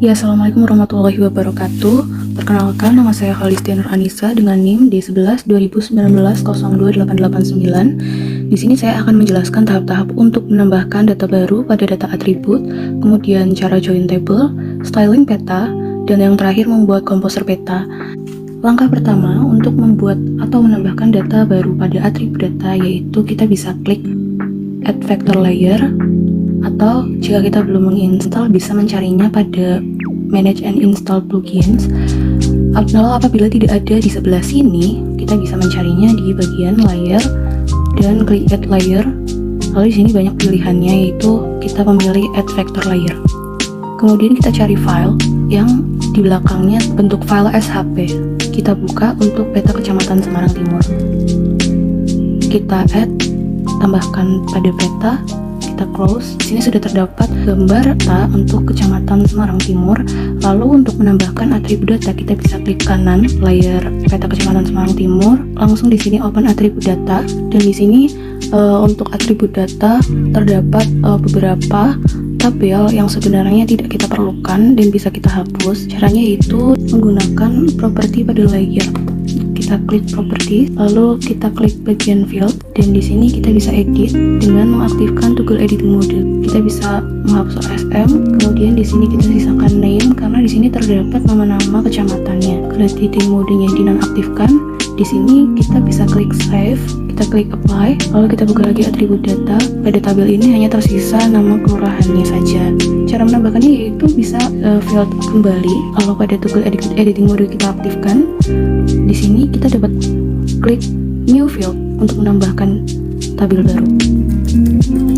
Ya, Assalamualaikum warahmatullahi wabarakatuh. Perkenalkan, nama saya Khalistia Nur Anissa dengan NIM D11 2019 028889. Di sini saya akan menjelaskan tahap-tahap untuk menambahkan data baru pada data atribut, kemudian cara join table, styling peta, dan yang terakhir membuat komposer peta. Langkah pertama untuk membuat atau menambahkan data baru pada atribut data yaitu kita bisa klik Add Vector Layer, atau jika kita belum menginstal bisa mencarinya pada Manage and Install Plugins. Lalu apabila tidak ada di sebelah sini, kita bisa mencarinya di bagian Layer dan klik Add Layer. Lalu di sini banyak pilihannya, yaitu kita memilih Add Vector Layer. Kemudian kita cari file yang di belakangnya bentuk file SHP. Kita buka untuk peta Kecamatan Semarang Timur. Kita add, tambahkan pada peta. Kita close. Di sini sudah terdapat gambar data untuk Kecamatan Semarang Timur. Lalu untuk menambahkan atribut data, kita bisa klik kanan layar peta Kecamatan Semarang Timur. Langsung di sini open atribut data. Dan di sini untuk atribut data terdapat beberapa tabel yang sebenarnya tidak kita perlukan dan bisa kita hapus. Caranya yaitu menggunakan properti pada layer. Kita klik property, lalu kita klik bagian field, dan di sini kita bisa edit dengan mengaktifkan toggle editing mode. Kita bisa menghapus OSM, kemudian di sini kita sisakan name karena di sini terdapat nama-nama kecamatannya. Kalau editing modenya dinonaktifkan, di sini kita bisa klik save, kita klik apply, lalu kita buka lagi atribut data. Pada tabel ini hanya tersisa nama kelurahannya saja. Cara menambahkannya yaitu bisa field kembali, lalu pada toggle editing mode kita aktifkan. Di sini kita dapat klik new field untuk menambahkan tabel baru.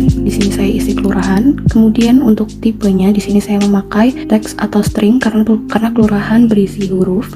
Di sini saya isi kelurahan. Kemudian untuk tipenya di sini saya memakai teks atau string karena kelurahan berisi huruf.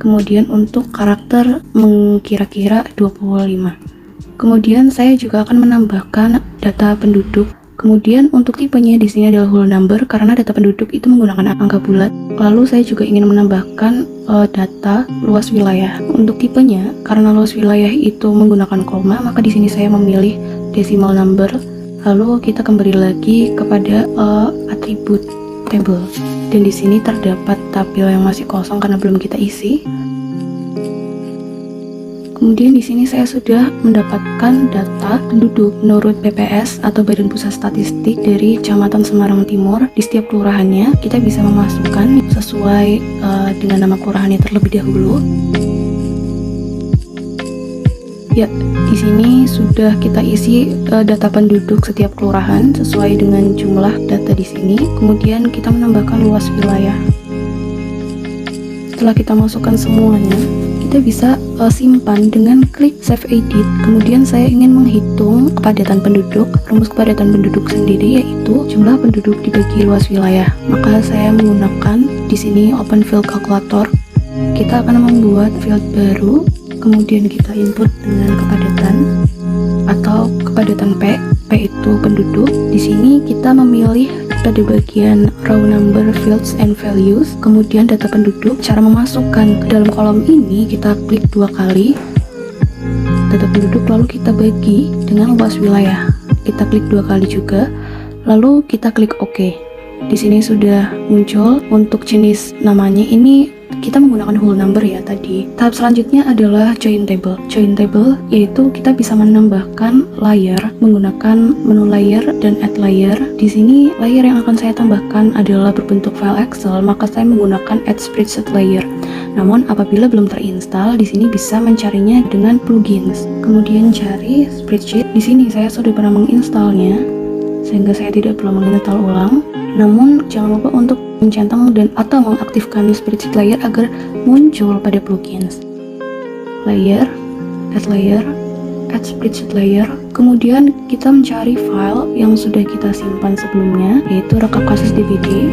Kemudian untuk karakter mengkira-kira 25. Kemudian saya juga akan menambahkan data penduduk. Kemudian untuk tipenya di sini adalah whole number karena data penduduk itu menggunakan angka bulat. Lalu saya juga ingin menambahkan data luas wilayah. Untuk tipenya, karena luas wilayah itu menggunakan koma, maka di sini saya memilih decimal number. Lalu kita kembali lagi kepada atribut table. Dan di sini terdapat tabel yang masih kosong karena belum kita isi. Kemudian di sini saya sudah mendapatkan data penduduk menurut BPS atau Badan Pusat Statistik dari Kecamatan Semarang Timur. Di setiap kelurahannya kita bisa memasukkan sesuai dengan nama kelurahannya terlebih dahulu. Ya, di sini sudah kita isi data penduduk setiap kelurahan sesuai dengan jumlah data di sini. Kemudian kita menambahkan luas wilayah. Setelah kita masukkan semuanya, kita bisa simpan dengan klik save edit. Kemudian saya ingin menghitung kepadatan penduduk. Rumus kepadatan penduduk sendiri yaitu jumlah penduduk dibagi luas wilayah. Maka saya menggunakan di sini open field calculator. Kita akan membuat field baru. Kemudian kita input dengan kepadatan atau kepadatan P. P itu penduduk. Di sini kita memilih pada bagian raw number fields and values, kemudian data penduduk. Cara memasukkan ke dalam kolom ini kita klik 2 kali data penduduk, lalu kita bagi dengan luas wilayah. Kita klik 2 kali juga, lalu kita klik OK. Di sini sudah muncul untuk jenis namanya. Ini kita menggunakan whole number ya tadi. Tahap selanjutnya adalah join table. Join table yaitu kita bisa menambahkan layer menggunakan menu layer dan add layer. Di sini layer yang akan saya tambahkan adalah berbentuk file Excel, maka saya menggunakan add spreadsheet layer. Namun apabila belum terinstal, di sini bisa mencarinya dengan plugins. Kemudian cari spreadsheet. Di sini saya sudah pernah menginstalnya, sehingga saya tidak perlu menginstal ulang. Namun jangan lupa untuk mencentang dan atau mengaktifkan spreadsheet layer agar muncul pada plugins. Layer, add spreadsheet layer. Kemudian kita mencari file yang sudah kita simpan sebelumnya, yaitu rekap kasus DBD.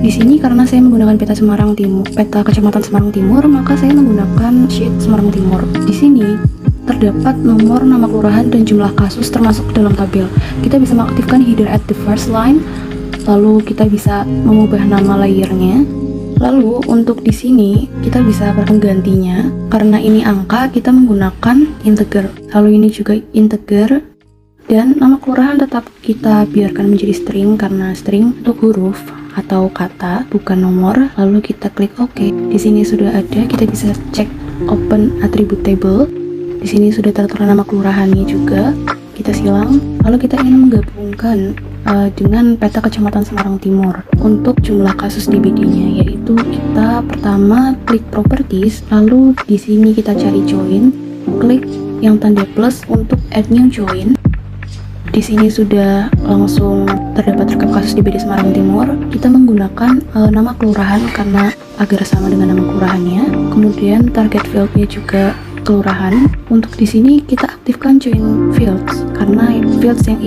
Di sini karena saya menggunakan peta Semarang Timur, peta Kecamatan Semarang Timur, maka saya menggunakan sheet Semarang Timur. Di sini terdapat nomor, nama kelurahan, dan jumlah kasus termasuk dalam tabel. Kita bisa mengaktifkan header at the first line, lalu kita bisa mengubah nama layernya. Lalu untuk di sini kita bisa penggantinya. Karena ini angka, kita menggunakan integer. Lalu ini juga integer. Dan nama kelurahan tetap kita biarkan menjadi string karena string untuk huruf atau kata, bukan nomor. Lalu kita klik OK. Di sini sudah ada, kita bisa cek open attribute table. Di sini sudah tertera nama kelurahannya juga. Kita silang. Lalu kita ingin menggabungkan dengan peta Kecamatan Semarang Timur untuk jumlah kasus DBD-nya, yaitu kita pertama klik properties, lalu di sini kita cari join, klik yang tanda plus untuk add new join. Di sini sudah langsung terdapat rekap kasus DBD Semarang Timur. Kita menggunakan nama kelurahan karena agar sama dengan nama kelurahannya. Kemudian target fieldnya juga kelurahan. Untuk di sini kita aktifkan join fields karena fields yang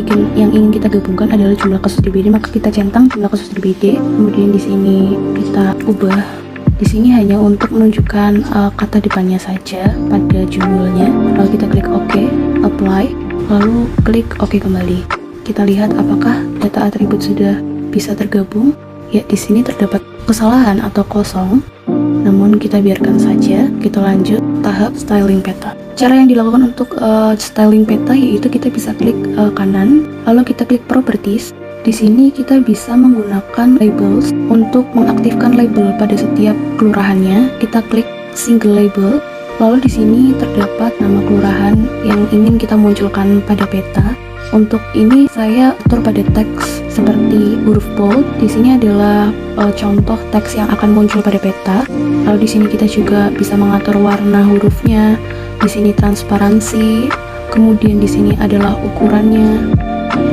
ingin kita gabungkan adalah jumlah kasus DBD, maka kita centang jumlah kasus DBD. Kemudian di sini kita ubah. Di sini hanya untuk menunjukkan kata depannya saja pada judulnya. Lalu kita klik OK, apply, lalu klik OK kembali. Kita lihat apakah data atribut sudah bisa tergabung. Ya, di sini terdapat kesalahan atau kosong. Namun kita biarkan saja. Kita lanjut tahap styling peta. Cara yang dilakukan untuk styling peta yaitu kita bisa klik kanan, lalu kita klik properties. Di sini kita bisa menggunakan labels untuk mengaktifkan label pada setiap kelurahannya. Kita klik single label, lalu di sini terdapat nama kelurahan yang ingin kita munculkan pada peta. Untuk ini saya atur pada teks seperti huruf bold. Di sini adalah contoh teks yang akan muncul pada peta. Lalu di sini kita juga bisa mengatur warna hurufnya. Di sini transparansi. Kemudian di sini adalah ukurannya.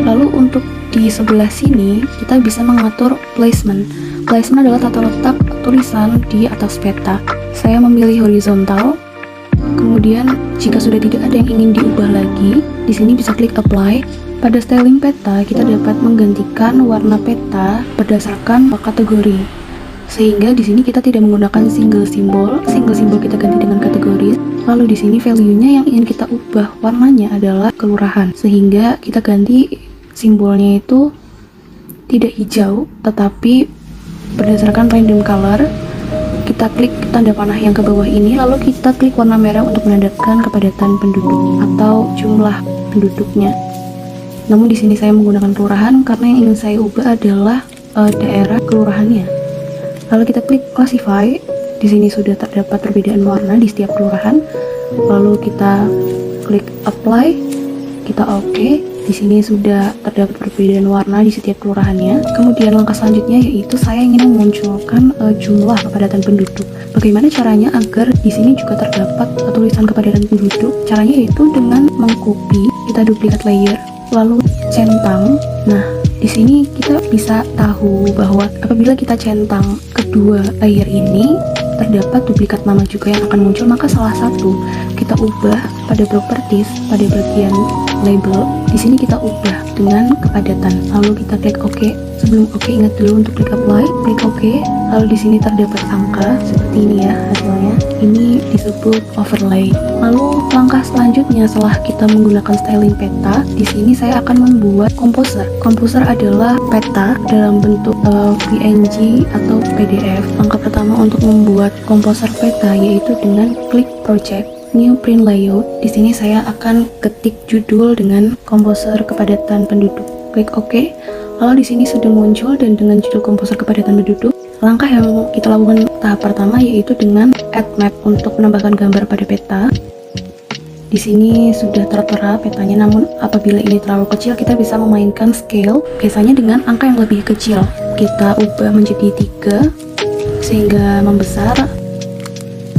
Lalu untuk di sebelah sini kita bisa mengatur placement. Placement adalah tata letak tulisan di atas peta. Saya memilih horizontal. Kemudian jika sudah tidak ada yang ingin diubah lagi, di sini bisa klik apply. Pada styling peta kita dapat menggantikan warna peta berdasarkan kategori. Sehingga di sini kita tidak menggunakan single simbol kita ganti dengan kategori. Lalu di sini value-nya yang ingin kita ubah warnanya adalah kelurahan. Sehingga kita ganti simbolnya itu tidak hijau tetapi berdasarkan random color. Kita klik tanda panah yang ke bawah ini, lalu kita klik warna merah untuk menandakan kepadatan penduduk atau jumlah penduduknya. Namun di sini saya menggunakan kelurahan karena yang ingin saya ubah adalah daerah kelurahannya. Lalu kita klik classify. Di sini sudah terdapat perbedaan warna di setiap kelurahan. Lalu kita klik apply, kita OK. Di sini sudah terdapat perbedaan warna di setiap kelurahannya. Kemudian langkah selanjutnya yaitu saya ingin memunculkan jumlah kepadatan penduduk. Bagaimana caranya agar di sini juga terdapat tulisan kepadatan penduduk? Caranya yaitu dengan mengcopy, kita duplikat layer, lalu centang. Nah, di sini kita bisa tahu bahwa apabila kita centang kedua layer ini, terdapat duplikat nama juga yang akan muncul, maka salah satu kita ubah pada properties, pada bagian label. Di sini kita ubah dengan kepadatan. Lalu kita klik OK. Sebelum OK, ingat dulu untuk klik apply, klik OK. Lalu di sini terdapat angka seperti ini ya hasilnya. Ini disebut overlay. Lalu langkah selanjutnya setelah kita menggunakan styling peta, di sini saya akan membuat composer. Composer adalah peta dalam bentuk PNG atau PDF. Langkah pertama untuk membuat composer peta yaitu dengan klik project, new print layout. Di sini saya akan ketik judul dengan komposer kepadatan penduduk. Klik OK. Lalu di sini sudah muncul dan dengan judul komposer kepadatan penduduk. Langkah yang kita lakukan tahap pertama yaitu dengan add map untuk menambahkan gambar pada peta. Di sini sudah tertera petanya, namun apabila ini terlalu kecil kita bisa memainkan scale, biasanya dengan angka yang lebih kecil. Kita ubah menjadi 3 sehingga membesar.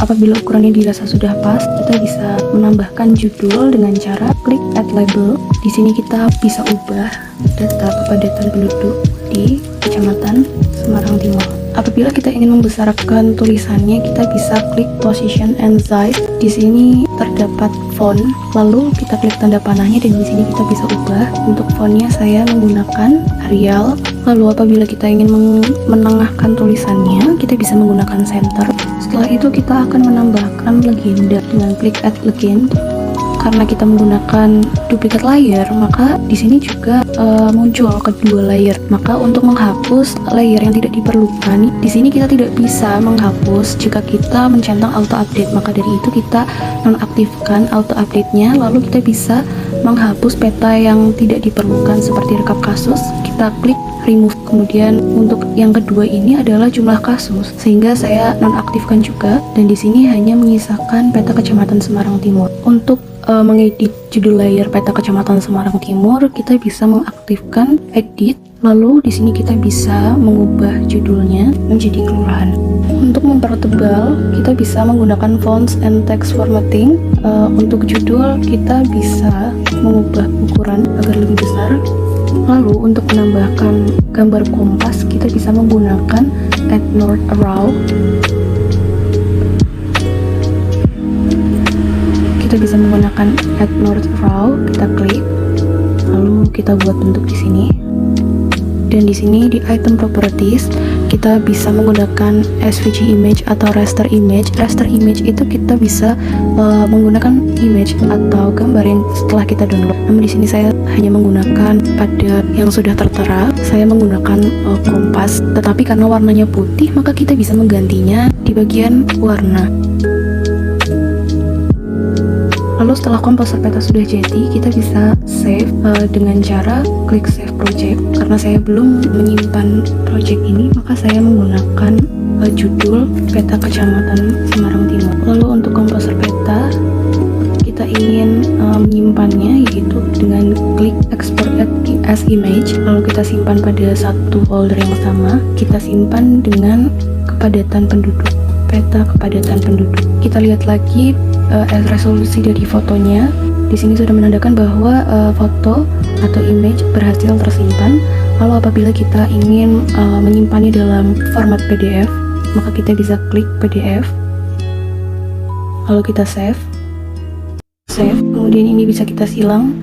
Apabila ukurannya dirasa sudah pas, kita bisa menambahkan judul dengan cara klik add label. Di sini kita bisa ubah data kepadatan penduduk di Kecamatan Semarang Timur. Apabila kita ingin membesarkan tulisannya, kita bisa klik position and size. Di sini terdapat font, lalu kita klik tanda panahnya dan di sini kita bisa ubah. Untuk fontnya saya menggunakan Arial. Lalu apabila kita ingin menengahkan tulisannya, kita bisa menggunakan center. Setelah itu kita akan menambahkan legenda dengan klik add legend. karena kita menggunakan duplicate layer, maka di sini juga muncul kedua layer. Maka untuk menghapus layer yang tidak diperlukan, di sini kita tidak bisa menghapus jika kita mencentang auto update. Maka dari itu kita nonaktifkan auto update-nya, lalu kita bisa menghapus peta yang tidak diperlukan seperti rekap kasus. Kita klik remove. Kemudian untuk yang kedua ini adalah jumlah kasus, sehingga saya nonaktifkan juga, dan di sini hanya menyisakan peta Kecamatan Semarang Timur. Untuk mengedit judul layer peta Kecamatan Semarang Timur, kita bisa mengaktifkan edit, lalu di sini kita bisa mengubah judulnya menjadi kelurahan. Untuk mempertebal, kita bisa menggunakan fonts and text formatting. Untuk judul, kita bisa mengubah ukuran agar lebih besar. Lalu untuk menambahkan gambar kompas, kita bisa menggunakan add north arrow. Kita bisa menggunakan add north arrow, kita klik, lalu kita buat bentuk di sini. Dan di sini di item properties kita bisa menggunakan SVG image atau raster image. Raster image itu kita bisa menggunakan image atau gambar yang setelah kita download. Namun di sini saya hanya menggunakan pada yang sudah tertera. Saya menggunakan kompas, tetapi karena warnanya putih maka kita bisa menggantinya di bagian warna. Lalu setelah komposer peta sudah jadi, kita bisa save dengan cara klik save project. Karena saya belum menyimpan project ini, maka saya menggunakan judul peta Kecamatan Semarang Timur. Lalu untuk komposer peta, kita ingin menyimpannya, yaitu dengan klik export as image. Lalu kita simpan pada satu folder yang sama. Kita simpan dengan kepadatan penduduk, peta kepadatan penduduk. Kita lihat lagi resolusi dari fotonya. Di sini sudah menandakan bahwa foto atau image berhasil tersimpan. Lalu apabila kita ingin menyimpannya dalam format PDF, maka kita bisa klik PDF, lalu kita save. Kemudian ini bisa kita silang.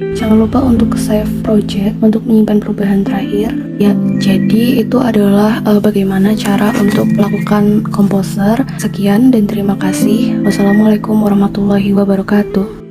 Jangan lupa untuk save project untuk menyimpan perubahan terakhir. Ya, jadi itu adalah bagaimana cara untuk melakukan komposer. Sekian dan terima kasih. Wassalamualaikum warahmatullahi wabarakatuh.